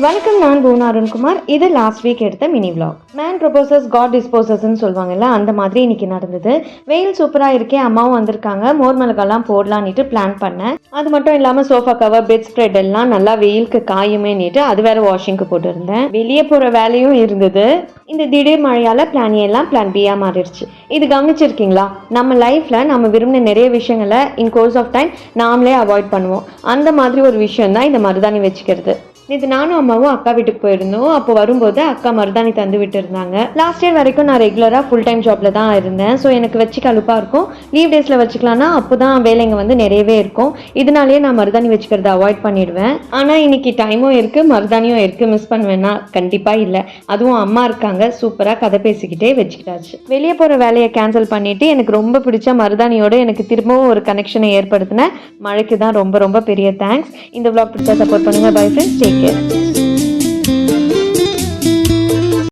வணக்கம், நான் பூனா அருண்குமார். இது லாஸ்ட் வீக் எடுத்த mini vlog. Man proposes god டிஸ்போசஸ்ன்னு சொல்லுவாங்கல்ல, அந்த மாதிரி இன்னைக்கு நடந்தது. வெயில் சூப்பராக இருக்கே, அம்மாவும் வந்திருக்காங்க. மோர் மிளகாலாம் போடலான்ட்டு பிளான் பண்ணேன். அது மட்டும் இல்லாமல் சோஃபா கவர், பெட் ஸ்ப்ரெட் எல்லாம் நல்லா வெயிலுக்கு காயுமே நீட்டு அது வேற வாஷிங்க்கு போட்டுருந்தேன். வெளியே போகிற வேலையும் இருந்தது. இந்த திடீர் மழையால் பிளான் எல்லாம் பிளான் பியாக மாறிடுச்சு. இது கவனிச்சிருக்கீங்களா? நம்ம லைஃப்பில் நம்ம விரும்பின நிறைய விஷயங்களை இன் கோர்ஸ் ஆஃப் டைம் நாமளே அவாய்ட் பண்ணுவோம். அந்த மாதிரி ஒரு விஷயம் தான் இந்த மருதாணி வச்சுக்கிறது. இது நானும் அம்மாவும் அக்கா வீட்டுக்கு போயிருந்தோம். அப்போ வரும்போது அக்கா மருதாணி தந்து விட்டு இருந்தாங்க. லாஸ்ட் இயர் வரைக்கும் நான் ரெகுலராக ஃபுல் டைம் ஜாப்ல தான் இருந்தேன். ஸோ எனக்கு வச்சுக்க அலுப்பாக இருக்கும். லீவ் டேஸில் வச்சுக்கலாம்னா அப்போ தான் வேலைங்க வந்து நிறையவே இருக்கும். இதனாலேயே நான் மருதாணி வச்சுக்கிறத அவாய்ட் பண்ணிடுவேன். ஆனால் இன்னைக்கு டைமும் இருக்குது, மருதாணியும் இருக்குது. மிஸ் பண்ணுவேன்னா கண்டிப்பாக இல்லை. அதுவும் அம்மா இருக்காங்க, சூப்பராக கதை பேசிக்கிட்டே வச்சுக்கிட்டாச்சு. வெளியே போகிற வேலையை கேன்சல் பண்ணிவிட்டு எனக்கு ரொம்ப பிடிச்ச மருதாணியோடு எனக்கு திரும்பவும் ஒரு கனெக்ஷனை ஏற்படுத்தின மழைக்கு தான் ரொம்ப ரொம்ப பெரிய தேங்க்ஸ். இந்த vlog பிடிச்சா சப்போர்ட் பண்ணுங்கள். Bye friends, take care.